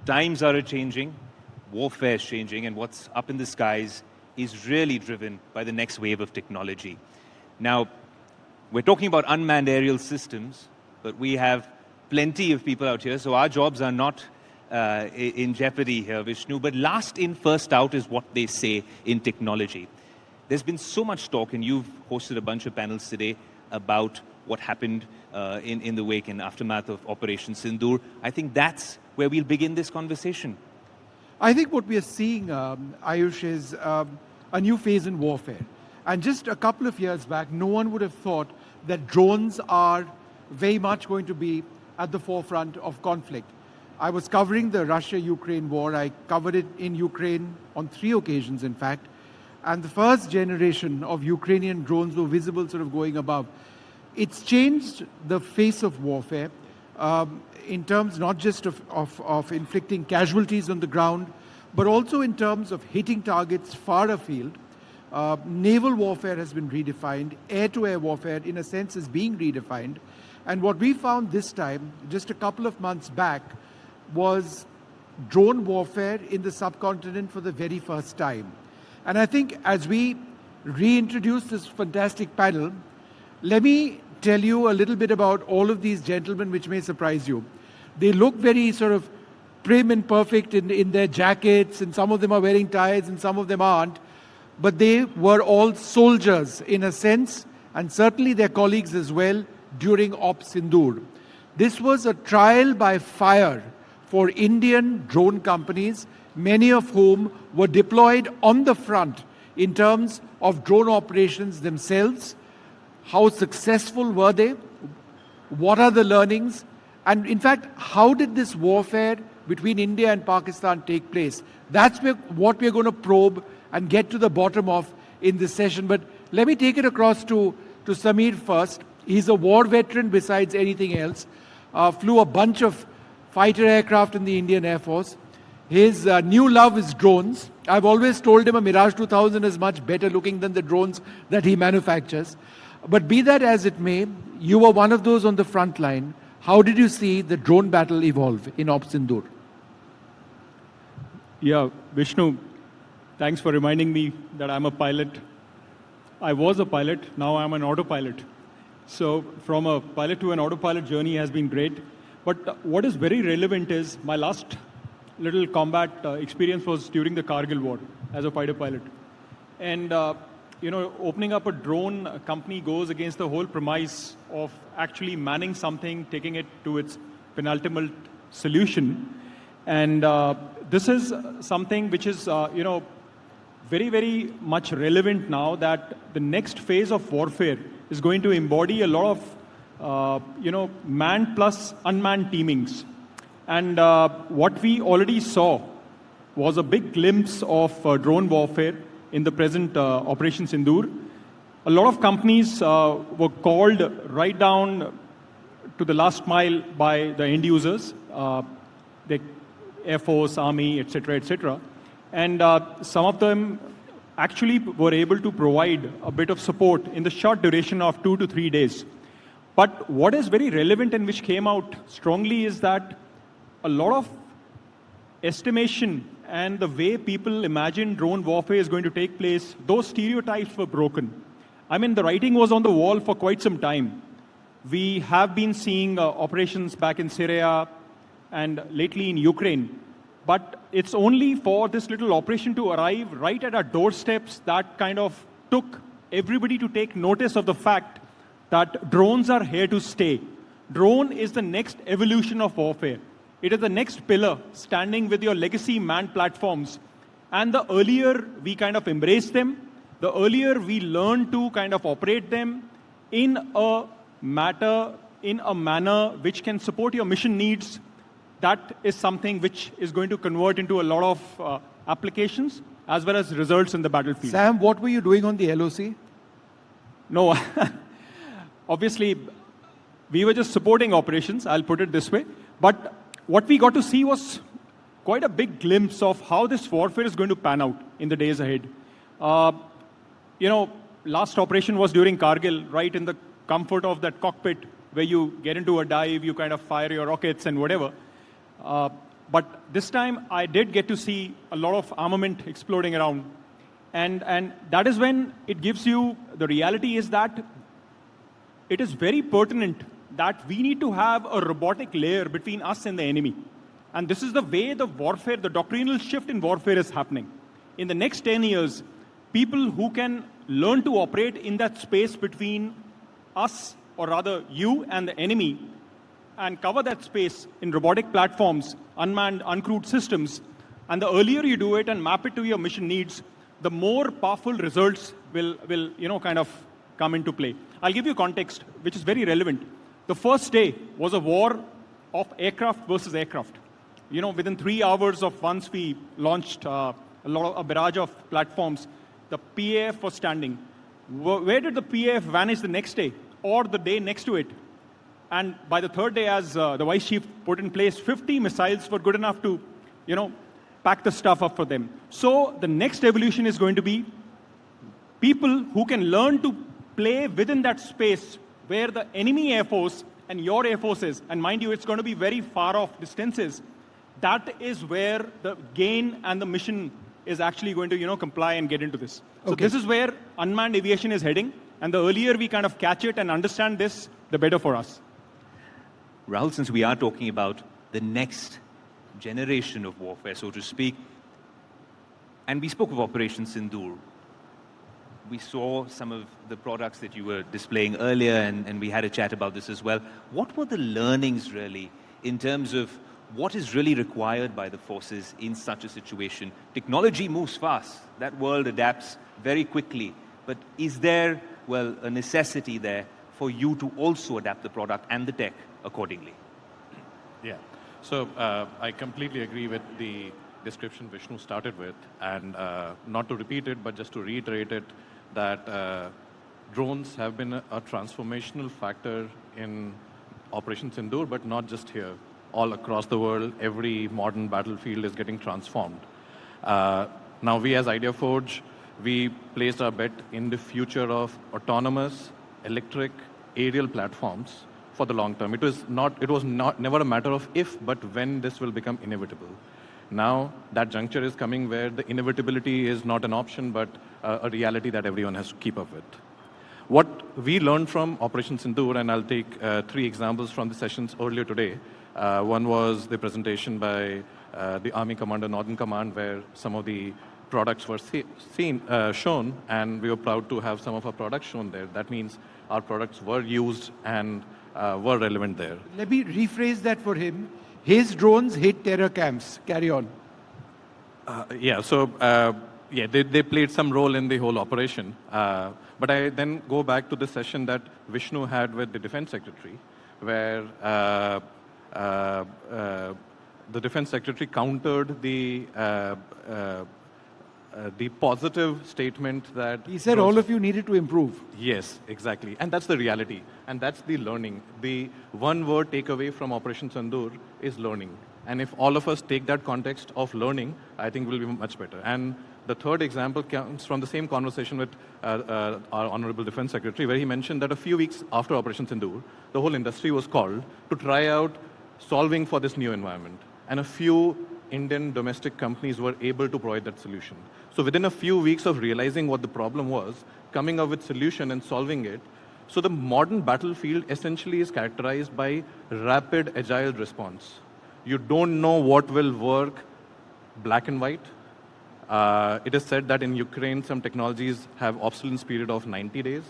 times are changing, warfare is changing, and what's up in the skies is really driven by the next wave of technology. Now, we're talking about unmanned aerial systems, but we have plenty of people out here, so our jobs are not in jeopardy here, Vishnu. But last in, first out is what they say in technology. There's been so much talk, and you've hosted a bunch of panels today about what happened in the wake and aftermath of Operation Sindoor. I think that's where we'll begin this conversation. I think what we are seeing, Ayush, is a new phase in warfare. And just a couple of years back, no one would have thought that drones are very much going to be at the forefront of conflict. I was covering the Russia-Ukraine war. I covered it in Ukraine on 3 occasions, in fact. And the first generation of Ukrainian drones were visible sort of going above. It's changed the face of warfare in terms not just of inflicting casualties on the ground, but also in terms of hitting targets far afield. Naval warfare has been redefined. Air-to-air warfare, in a sense, is being redefined. And what we found this time, just a couple of months back, was drone warfare in the subcontinent for the very first time. And I think as we reintroduce this fantastic panel, let me tell you a little bit about all of these gentlemen, which may surprise you. They look very sort of prim and perfect in their jackets, and some of them are wearing ties and some of them aren't. But they were all soldiers in a sense, and certainly their colleagues as well, during Op Sindoor. This was a trial by fire for Indian drone companies, many of whom were deployed on the front in terms of drone operations themselves. How successful were they? What are the learnings? And in fact, how did this warfare between India and Pakistan take place? That's what we're going to probe and get to the bottom of in this session. But let me take it across to Samir first. He's a war veteran besides anything else. Flew a bunch of fighter aircraft in the Indian Air Force. His new love is drones. I've always told him a Mirage 2000 is much better looking than the drones that he manufactures. But be that as it may, you were one of those on the front line. How did you see the drone battle evolve in Op Sindoor? Yeah, Vishnu, thanks for reminding me that I'm a pilot. I was a pilot, now I'm an autopilot. So from a pilot to an autopilot journey has been great. But what is very relevant is my last little combat experience was during the Kargil war as a fighter pilot. And, opening up a drone company goes against the whole premise of actually manning something, taking it to its penultimate solution. And this is something which is, very, very much relevant now, that the next phase of warfare is going to embody a lot of manned plus unmanned teamings. And what we already saw was a big glimpse of drone warfare in the present Operation Sindoor. A lot of companies were called right down to the last mile by the end users, the Air Force, Army, etc., etc. And some of them actually were able to provide a bit of support in the short duration of 2 to 3 days. But what is very relevant and which came out strongly is that a lot of estimation and the way people imagine drone warfare is going to take place, those stereotypes were broken. I mean, the writing was on the wall for quite some time. We have been seeing operations back in Syria and lately in Ukraine. But it's only for this little operation to arrive right at our doorsteps that kind of took everybody to take notice of the fact that drones are here to stay. Drone is the next evolution of warfare. It is the next pillar standing with your legacy manned platforms. And the earlier we kind of embrace them, the earlier we learn to kind of operate them in a manner which can support your mission needs, that is something which is going to convert into a lot of applications as well as results in the battlefield. Sam, what were you doing on the LOC? No, obviously, we were just supporting operations, I'll put it this way. But what we got to see was quite a big glimpse of how this warfare is going to pan out in the days ahead. Last operation was during Kargil, right in the comfort of that cockpit where you get into a dive, you kind of fire your rockets and whatever. But this time, I did get to see a lot of armament exploding around. And that is when it gives you, the reality is that it is very pertinent that we need to have a robotic layer between us and the enemy. And this is the way the warfare, the doctrinal shift in warfare is happening. In the next 10 years, people who can learn to operate in that space between us, or rather you and the enemy, and cover that space in robotic platforms, unmanned, uncrewed systems, and the earlier you do it and map it to your mission needs, the more powerful results will kind of come into play. I'll give you context, which is very relevant. The first day was a war of aircraft versus aircraft. Within 3 hours of once we launched a barrage of platforms, the PAF was standing. Where did the PAF vanish the next day or the day next to it? And by the third day, as the Vice Chief put in place, 50 missiles were good enough to, pack the stuff up for them. So the next evolution is going to be people who can learn to play within that space where the enemy Air Force and your Air Force is. And mind you, it's going to be very far off distances. That is where the gain and the mission is actually going to, comply and get into this. So Okay. this is where unmanned aviation is heading. And the earlier we kind of catch it and understand this, the better for us. Rahul, since we are talking about the next generation of warfare, so to speak, and we spoke of Operation Sindoor, we saw some of the products that you were displaying earlier, and we had a chat about this as well. What were the learnings really in terms of what is really required by the forces in such a situation? Technology moves fast. That world adapts very quickly. But is there, a necessity there for you to also adapt the product and the tech accordingly? Yeah. So I completely agree with the description Vishnu started with, and not to repeat it, but just to reiterate it, that drones have been a transformational factor in Operation Sindoor, but not just here. All across the world, every modern battlefield is getting transformed. Now we as IdeaForge, we placed our bet in the future of autonomous, electric, aerial platforms for the long term. It was never a matter of if, but when this will become inevitable. Now that juncture is coming where the inevitability is not an option, but a reality that everyone has to keep up with. What we learned from Operation Sindoor, and I'll take 3 examples from the sessions earlier today. One was the presentation by the Army Commander Northern Command, where some of the products were shown, and we were proud to have some of our products shown there. That means our products were used and were relevant there. Let me rephrase that for him. His drones hit terror camps. Carry on. They played some role in the whole operation. But I then go back to the session that Vishnu had with the Defense Secretary, where the Defense Secretary countered the positive statement that... He said all of you needed to improve. Yes, exactly. And that's the reality. And that's the learning. The one word takeaway from Operation Sindoor is learning. And if all of us take that context of learning, I think we'll be much better. And the third example comes from the same conversation with our Honorable Defense Secretary, where he mentioned that a few weeks after Operation Sindoor, the whole industry was called to try out solving for this new environment. And a few Indian domestic companies were able to provide that solution. So within a few weeks of realizing what the problem was, coming up with solution and solving it, so the modern battlefield essentially is characterized by rapid, agile response. You don't know what will work black and white. It is said that in Ukraine, some technologies have obsolescence period of 90 days.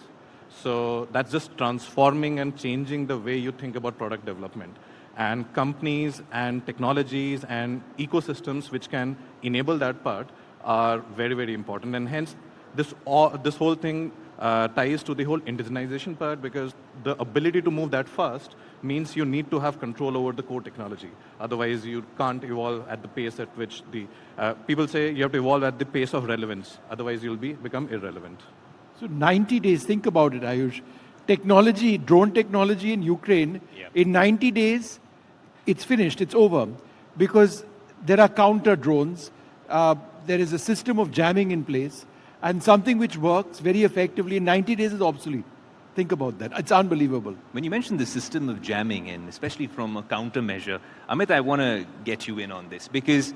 So that's just transforming and changing the way you think about product development. And companies and technologies and ecosystems which can enable that part are very, very important. And hence, this whole thing ties to the whole indigenization part, because the ability to move that fast means you need to have control over the core technology. Otherwise, you can't evolve at the pace at which the... people say you have to evolve at the pace of relevance. Otherwise, you'll become irrelevant. So 90 days, think about it, Ayush. Technology, drone technology in Ukraine, in 90 days, it's finished, it's over. Because there are counter drones, there is a system of jamming in place, and something which works very effectively in 90 days is obsolete. Think about that. It's unbelievable. When you mentioned the system of jamming, and especially from a countermeasure, Amit, I want to get you in on this, because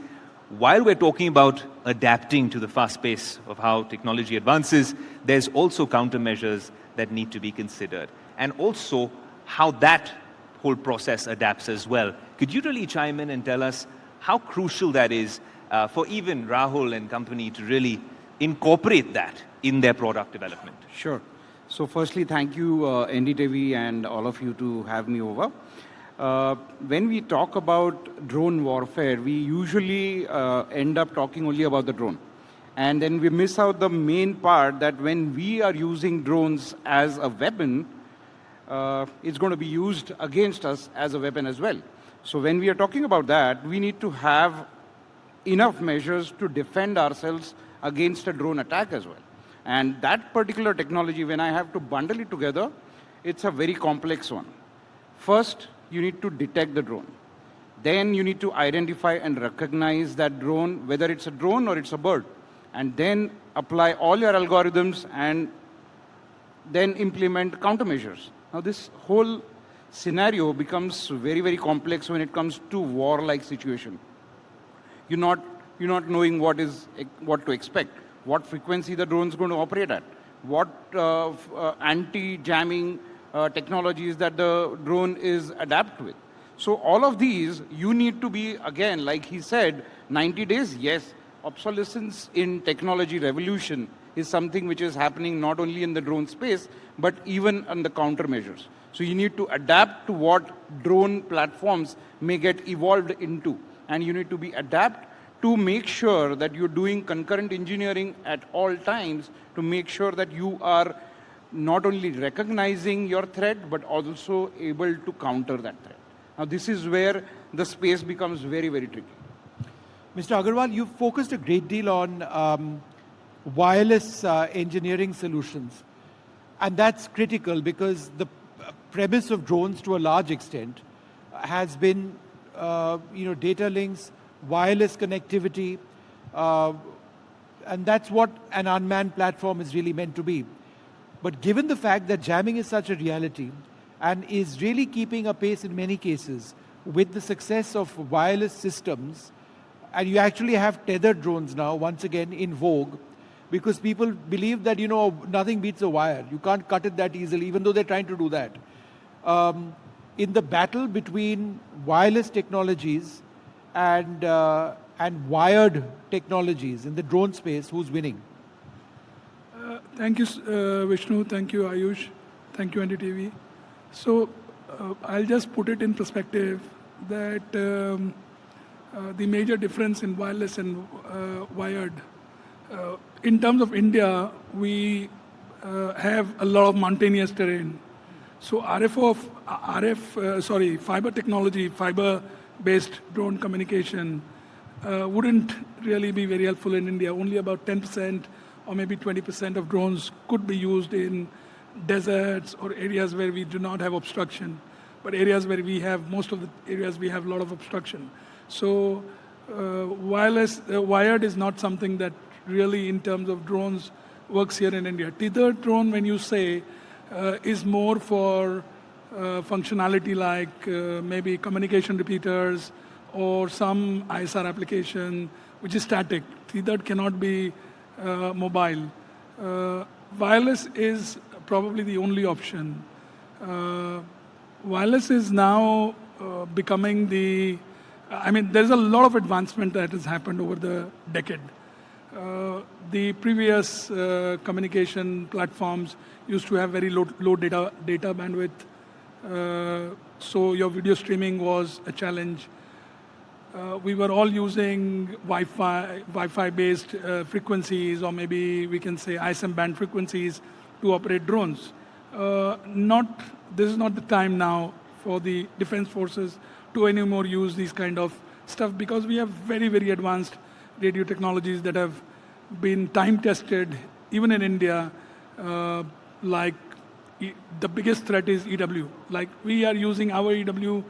while we're talking about adapting to the fast pace of how technology advances, there's also countermeasures that need to be considered, and also how that whole process adapts as well. Could you really chime in and tell us how crucial that is for even Rahul and company to really incorporate that in their product development? Sure. So firstly, thank you, NDTV and all of you to have me over. When we talk about drone warfare, we usually end up talking only about the drone. And then we miss out the main part that when we are using drones as a weapon, it's going to be used against us as a weapon as well. So when we are talking about that, we need to have enough measures to defend ourselves against a drone attack as well. And that particular technology, when I have to bundle it together, it's a very complex one. First, you need to detect the drone. Then you need to identify and recognize that drone, whether it's a drone or it's a bird. And then apply all your algorithms and then implement countermeasures. Now this whole scenario becomes very, very complex when it comes to war-like situation. You're not knowing what to expect. What frequency the drone is going to operate at, what anti-jamming technologies that the drone is adapt with. So all of these, you need to be, again, like he said, 90 days, yes, obsolescence in technology revolution is something which is happening not only in the drone space, but even on the countermeasures. So you need to adapt to what drone platforms may get evolved into, and you need to be adapt to make sure that you're doing concurrent engineering at all times to make sure that you are not only recognizing your threat, but also able to counter that threat. Now, this is where the space becomes very, very tricky. Mr. Agarwal, you've focused a great deal on wireless engineering solutions. And that's critical because the premise of drones to a large extent has been data links, wireless connectivity, and that's what an unmanned platform is really meant to be. But given the fact that jamming is such a reality and is really keeping a pace in many cases with the success of wireless systems, and you actually have tethered drones now, once again, in vogue, because people believe that, nothing beats a wire. You can't cut it that easily, even though they're trying to do that. In the battle between wireless technologies and wired technologies in the drone space, who's winning? Thank you, Vishnu. Thank you, Ayush. Thank you, NDTV. So I'll just put it in perspective that the major difference in wireless and wired, in terms of India, we have a lot of mountainous terrain. So fiber technology, fiber-based drone communication wouldn't really be very helpful in India. Only about 10% or maybe 20% of drones could be used in deserts or areas where we do not have obstruction. But areas where we have, most of the areas we have a lot of obstruction. So wired is not something that really in terms of drones works here in India. Tethered drone, when you say, is more for functionality like maybe communication repeaters or some ISR application, which is static. Tethered cannot be mobile. Wireless is probably the only option. Wireless is now becoming there's a lot of advancement that has happened over the decade. The previous communication platforms used to have very low data bandwidth, so your video streaming was a challenge. We were all using Wi-Fi based frequencies, or maybe we can say ISM band frequencies to operate drones. This is not the time now for the defense forces to anymore use these kind of stuff, because we have very, very advanced radio technologies that have been time tested, even in India. Like the biggest threat is EW. Like we are using our EW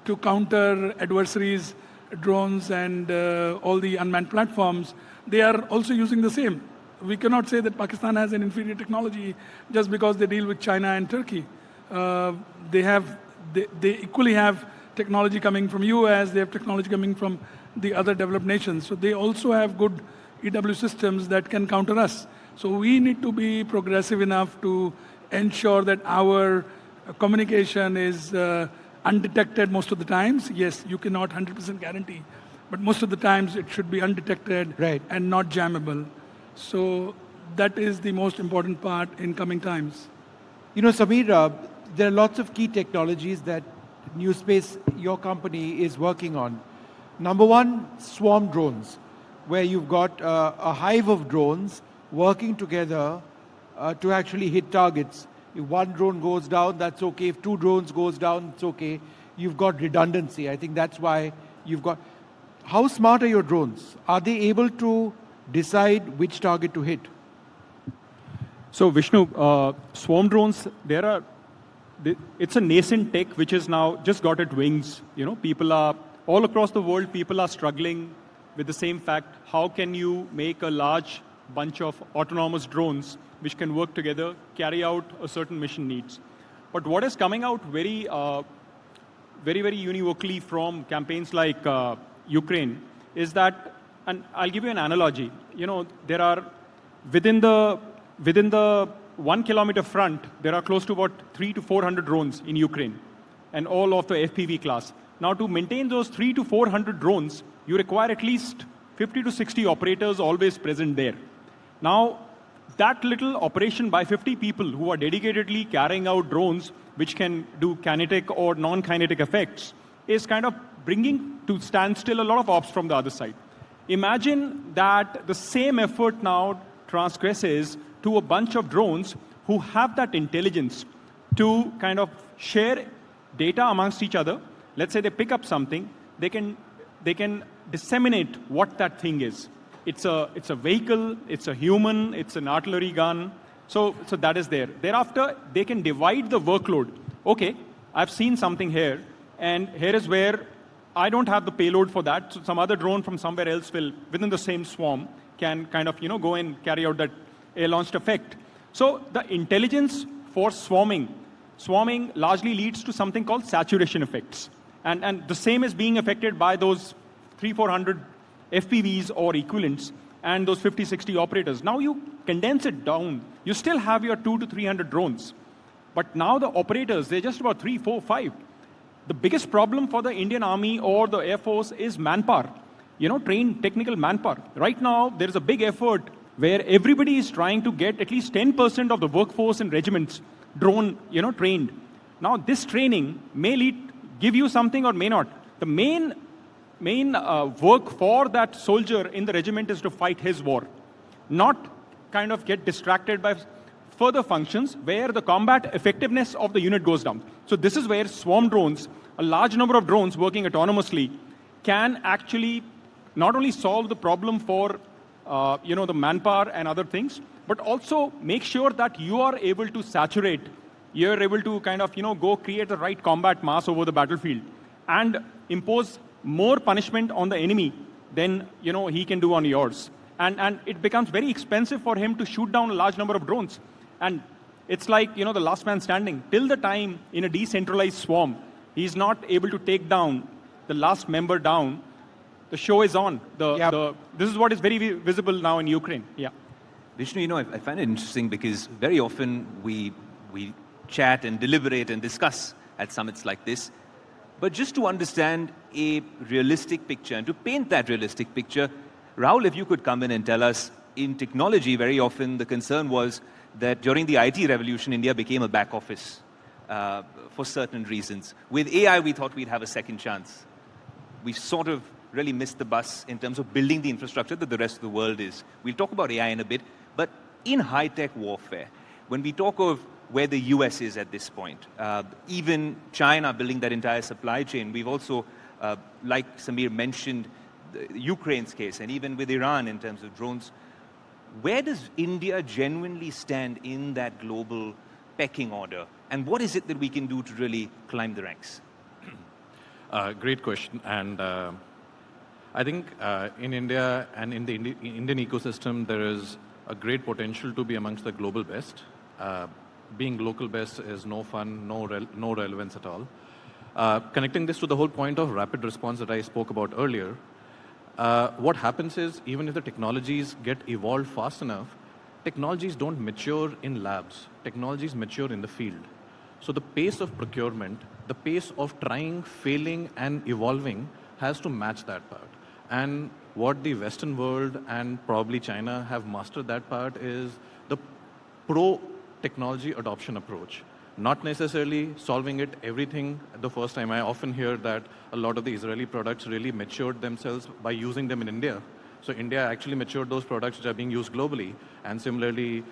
to counter adversaries, drones, and all the unmanned platforms. They are also using the same. we cannot say that Pakistan has an inferior technology just because they deal with China and Turkey. They equally have technology coming from US, they have technology coming from the other developed nations. So they also have good EW systems that can counter us. So we need to be progressive enough to ensure that our communication is undetected most of the times. Yes, you cannot 100% guarantee, but most of the times it should be undetected and not jammable. So that is the most important part in coming times. You know, Samir, there are lots of key technologies that New Space, your company, is working on. Number one, swarm drones, where you've got a hive of drones working together to actually hit targets. If one drone goes down, that's okay. If two drones goes down, it's okay. You've got redundancy. I think that's why you've got... How smart are your drones? Are they able to decide which target to hit? So Vishnu, swarm drones, it's a nascent tech which is now just got its wings. You know, people are, all across the world, people are struggling with the same fact. How can you make a large bunch of autonomous drones which can work together, carry out a certain mission needs? But what is coming out very univocally from campaigns like Ukraine is that, and I'll give you an analogy. You know, there are, within the 1 kilometer front, there are close to about 300 to 400 drones in Ukraine, and all of the FPV class. Now, to maintain those 300 to 400 drones, you require at least 50 to 60 operators always present there. Now, that little operation by 50 people who are dedicatedly carrying out drones which can do kinetic or non-kinetic effects is kind of bringing to standstill a lot of ops from the other side. Imagine that the same effort now transgresses to a bunch of drones who have that intelligence to kind of share data amongst each other. Let's say they pick up something, they can disseminate what that thing is. It's a vehicle, it's a human, it's an artillery gun. So that is there. Thereafter, they can divide the workload. Okay, I've seen something here, and here is where I don't have the payload for that. So some other drone from somewhere else will, within the same swarm, can kind of go and carry out that air-launched effect. So the intelligence for swarming largely leads to something called saturation effects. And the same is being affected by those 300-400 FPVs or equivalents and those 50-60 operators. Now you condense it down. You still have your 200 to 300 drones. But now the operators, they're just about 3, 4, 5. The biggest problem for the Indian Army or the Air Force is manpower. Trained technical manpower. Right now, there is a big effort where everybody is trying to get at least 10% of the workforce in regiments drone, trained. Now, this training may give you something or may not. The main work for that soldier in the regiment is to fight his war, not kind of get distracted by further functions where the combat effectiveness of the unit goes down. So this is where swarm drones, a large number of drones working autonomously, can actually not only solve the problem for the manpower and other things, but also make sure that you are able to saturate, you're able to kind of go create the right combat mass over the battlefield and impose more punishment on the enemy than he can do on yours. And it becomes very expensive for him to shoot down a large number of drones. And it's like the last man standing. Till the time in a decentralized swarm, he's not able to take down the last member down, the show is on. This is what is very visible now in Ukraine. Yeah. Vishnu, I find it interesting because very often we chat and deliberate and discuss at summits like this. But just to understand a realistic picture and to paint that realistic picture, Rahul, if you could come in and tell us, in technology, very often the concern was that during the IT revolution, India became a back office for certain reasons. With AI, we thought we'd have a second chance. We sort of really missed the bus in terms of building the infrastructure that the rest of the world is. We'll talk about AI in a bit, but in high-tech warfare, when we talk of where the US is at this point, even China building that entire supply chain, we've also, like Samir mentioned, Ukraine's case, and even with Iran in terms of drones, where does India genuinely stand in that global pecking order? And what is it that we can do to really climb the ranks? Great question. And I think in India and in the Indian ecosystem, there is a great potential to be amongst the global best. Being local best is no fun, no relevance at all. Connecting this to the whole point of rapid response that I spoke about earlier, what happens is, even if the technologies get evolved fast enough, technologies don't mature in labs. Technologies mature in the field. So the pace of procurement, the pace of trying, failing, and evolving has to match that part. And what the Western world and probably China have mastered that part is the pro-technology adoption approach. Not necessarily solving it everything the first time. I often hear that a lot of the Israeli products really matured themselves by using them in India. So India actually matured those products which are being used globally. And similarly,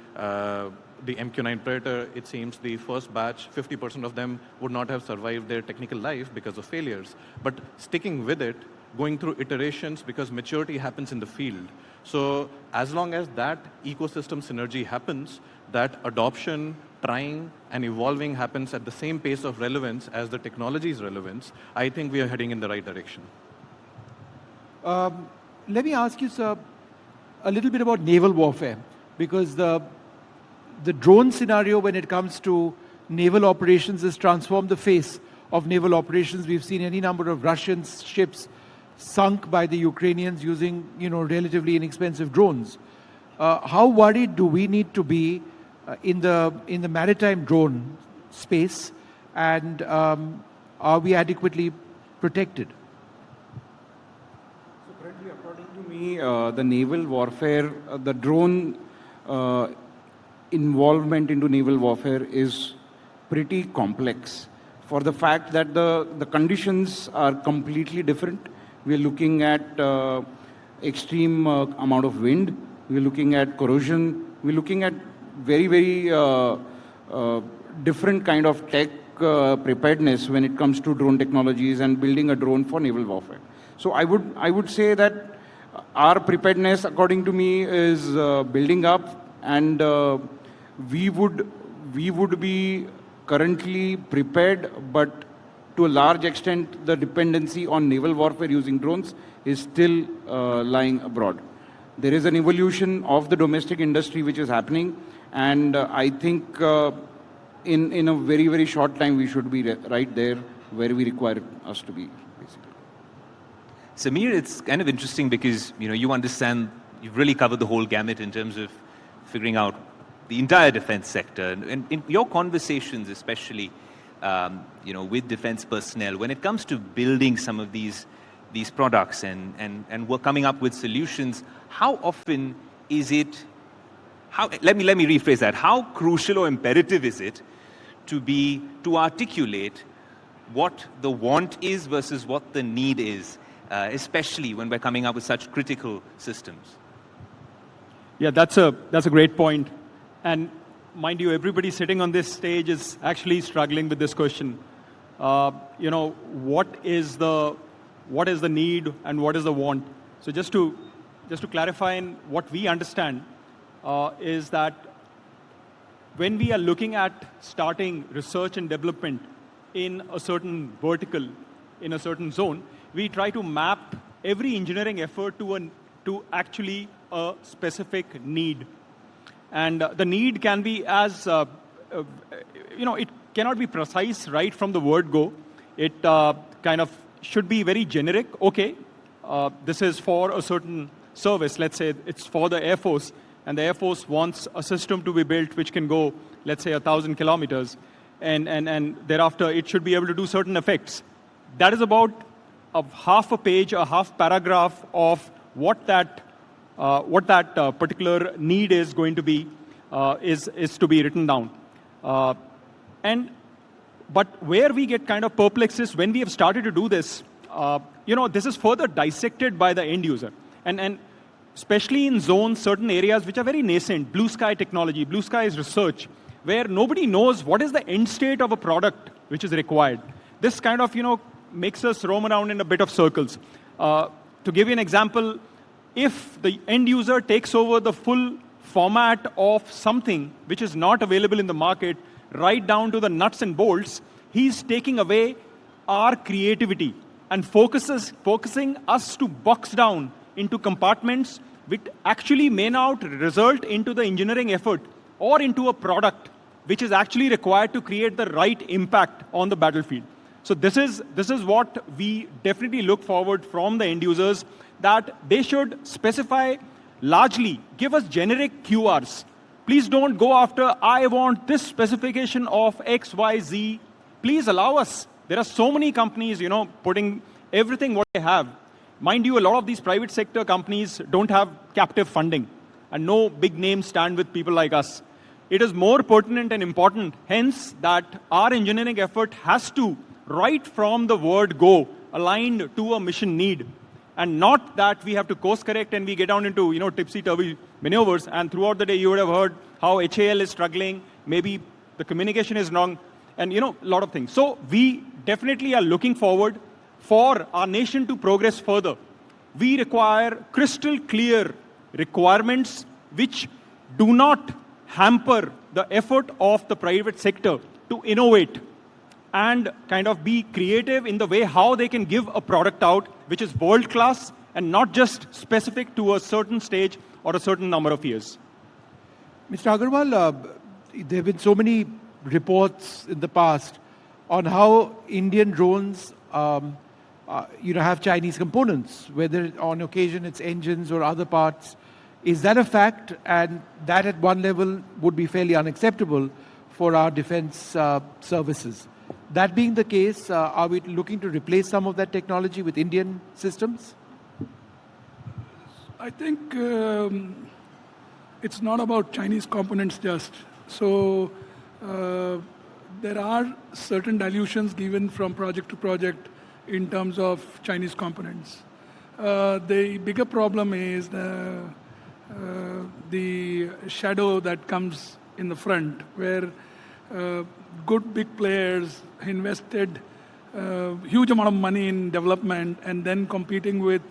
the MQ-9 Predator, it seems the first batch, 50% of them would not have survived their technical life because of failures. But sticking with it, going through iterations, because maturity happens in the field. So as long as that ecosystem synergy happens, that adoption, trying, and evolving happens at the same pace of relevance as the technology's relevance, I think we are heading in the right direction. Let me ask you, sir, a little bit about naval warfare, because the drone scenario when it comes to naval operations has transformed the face of naval operations. We've seen any number of Russian ships sunk by the Ukrainians using, relatively inexpensive drones. How worried do we need to be in the maritime drone space, and are we adequately protected? So currently, according to me, the naval warfare, the drone involvement into naval warfare is pretty complex, for the fact that the conditions are completely different. We are looking at extreme amount of wind. We are looking at corrosion. We are looking at very, very different kind of tech preparedness when it comes to drone technologies and building a drone for naval warfare. So I would say that our preparedness, according to me, is building up, and we would be currently prepared, but to a large extent, the dependency on naval warfare using drones is still lying abroad. There is an evolution of the domestic industry which is happening, and I think in a very, very short time, we should be right there where we require us to be, basically. Samir, it's kind of interesting because, you understand, you've really covered the whole gamut in terms of figuring out the entire defense sector. And in your conversations, especially, with defense personnel, when it comes to building some of these products and we're coming up with solutions, how often is it, let me rephrase that, how crucial or imperative is it to articulate what the want is versus what the need is, especially when we're coming up with such critical systems? Yeah, that's a great point. And mind you, everybody sitting on this stage is actually struggling with this question. What is the need and what is the want? So just to clarify, in what we understand is that when we are looking at starting research and development in a certain vertical, in a certain zone, we try to map every engineering effort to actually a specific need. And the need can be as, it cannot be precise right from the word go. It kind of should be very generic. Okay, this is for a certain service. Let's say it's for the Air Force, and the Air Force wants a system to be built which can go, let's say, 1,000 kilometers. And thereafter, it should be able to do certain effects. That is about a half a page, a half paragraph of what that particular need is going to be, is to be written down. But where we get kind of perplexed is when we have started to do this, this is further dissected by the end user. And especially in zones, certain areas which are very nascent, blue sky technology, blue sky is research, where nobody knows what is the end state of a product which is required. This kind of, makes us roam around in a bit of circles. To give you an example, if the end user takes over the full format of something which is not available in the market, right down to the nuts and bolts, he's taking away our creativity and focusing us to box down into compartments which actually may not result into the engineering effort or into a product which is actually required to create the right impact on the battlefield. So this is what we definitely look forward from the end users, that they should specify largely, give us generic QRs. Please don't go after, I want this specification of X, Y, Z. Please allow us. There are so many companies, putting everything what they have. Mind you, a lot of these private sector companies don't have captive funding, and no big names stand with people like us. It is more pertinent and important, hence, that our engineering effort has to, right from the word go, aligned to a mission need. And not that we have to course correct and we get down into tipsy-turvy maneuvers, and throughout the day you would have heard how HAL is struggling, maybe the communication is wrong, and a lot of things. So we definitely are looking forward for our nation to progress further. We require crystal clear requirements which do not hamper the effort of the private sector to innovate and kind of be creative in the way how they can give a product out which is world-class and not just specific to a certain stage or a certain number of years. Mr. Agarwal, there have been so many reports in the past on how Indian drones have Chinese components, whether on occasion it's engines or other parts. Is that a fact? And that at one level would be fairly unacceptable for our defense services. That being the case, are we looking to replace some of that technology with Indian systems? I think it's not about Chinese components just. So there are certain dilutions given from project to project in terms of Chinese components. The bigger problem is the shadow that comes in the front, where good big players invested huge amount of money in development and then competing with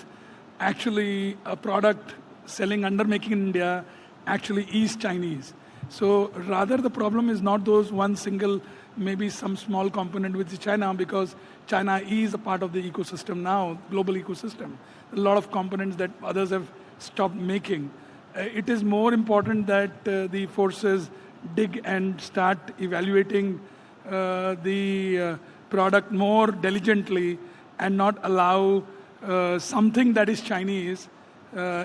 actually a product selling under Making in India actually is Chinese. So rather the problem is not those one single, maybe some small component with China, because China is a part of the ecosystem now, global ecosystem. A lot of components that others have stopped making. It is more important that the forces dig and start evaluating the product more diligently and not allow something that is Chinese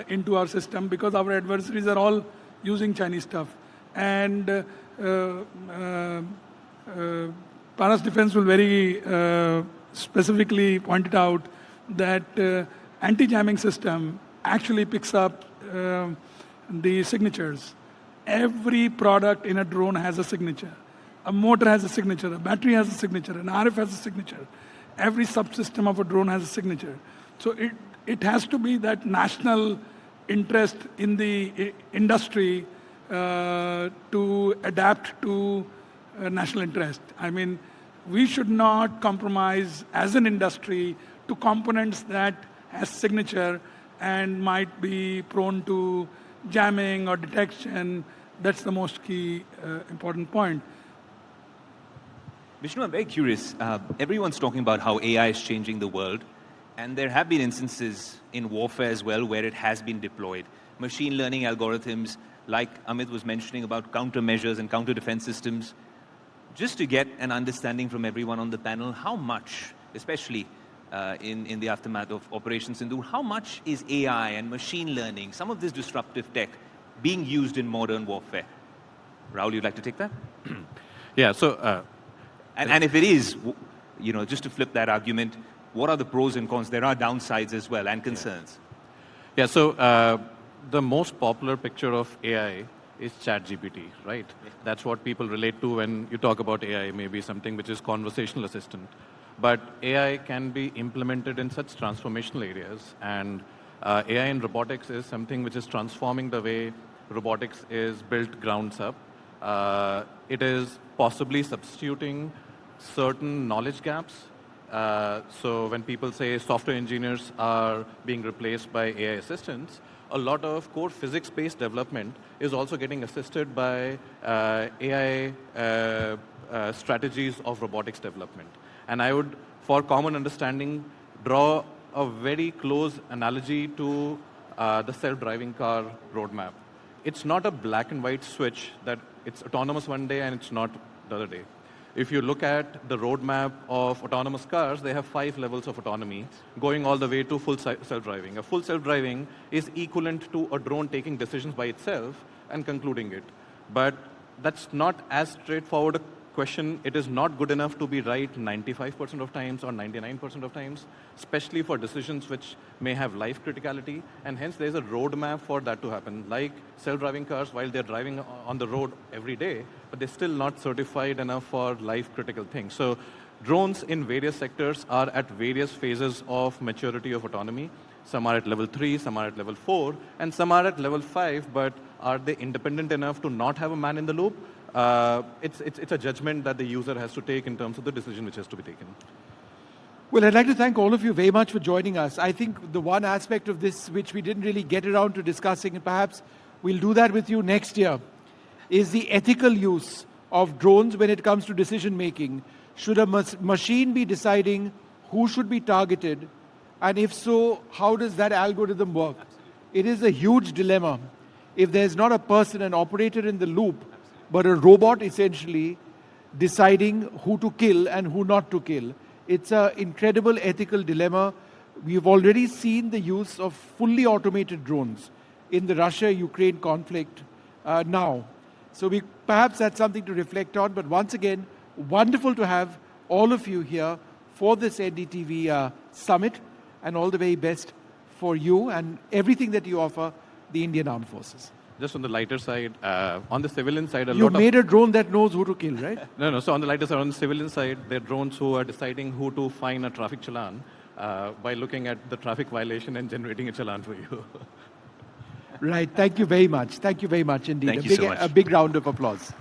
into our system, because our adversaries are all using Chinese stuff. And Paras Defense will very specifically point it out that anti-jamming system actually picks up the signatures. Every product in a drone has a signature. A motor has a signature, a battery has a signature, an RF has a signature. Every subsystem of a drone has a signature. So it has to be that national interest in the industry to adapt to national interest. I mean, we should not compromise as an industry to components that has signature and might be prone to jamming or detection. That's the most key important point. Vishnu, I'm very curious. Everyone's talking about how AI is changing the world, and there have been instances in warfare as well where it has been deployed. Machine learning algorithms, like Amit was mentioning about countermeasures and counter-defense systems. Just to get an understanding from everyone on the panel, how much, especially in the aftermath of Operation Sindoor, how much is AI and machine learning, some of this disruptive tech, being used in modern warfare? Rahul, you'd like to take that? Yeah, so... And if it is, just to flip that argument, what are the pros and cons? There are downsides as well and concerns. Yeah, so the most popular picture of AI is ChatGPT, right? Yeah. That's what people relate to when you talk about AI, maybe something which is conversational assistant. But AI can be implemented in such transformational areas, and AI in robotics is something which is transforming the way robotics is built grounds up. It is possibly substituting certain knowledge gaps. So when people say software engineers are being replaced by AI assistants, a lot of core physics-based development is also getting assisted by AI strategies of robotics development. And I would, for common understanding, draw a very close analogy to the self-driving car roadmap. It's not a black and white switch that it's autonomous one day and it's not the other day. If you look at the roadmap of autonomous cars, they have 5 levels of autonomy, going all the way to full self-driving. A full self-driving is equivalent to a drone taking decisions by itself and concluding it. But that's not as straightforward a question. It is not good enough to be right 95% of times or 99% of times, especially for decisions which may have life criticality, and hence there's a roadmap for that to happen. Like self-driving cars, while they're driving on the road every day, but they're still not certified enough for life critical things. So drones in various sectors are at various phases of maturity of autonomy. Some are at level 3, some are at level 4, and some are at level 5, but are they independent enough to not have a man in the loop? It's a judgment that the user has to take in terms of the decision which has to be taken. Well, I'd like to thank all of you very much for joining us. I think the one aspect of this which we didn't really get around to discussing, and perhaps we'll do that with you next year, is the ethical use of drones when it comes to decision making. Should a machine be deciding who should be targeted? And if so, how does that algorithm work? It is a huge dilemma. If there's not a person, an operator in the loop, but a robot essentially deciding who to kill and who not to kill. It's an incredible ethical dilemma. We've already seen the use of fully automated drones in the Russia-Ukraine conflict now. So perhaps that's something to reflect on. But once again, wonderful to have all of you here for this NDTV Summit, and all the very best for you and everything that you offer the Indian Armed Forces. Just on the lighter side, on the civilian side, You made a drone that knows who to kill, right? No. So on the lighter side, on the civilian side, there are drones who are deciding who to fine a traffic challan by looking at the traffic violation and generating a challan for you. Right. Thank you very much. Thank you very much indeed. Thank you so much. A big round of applause.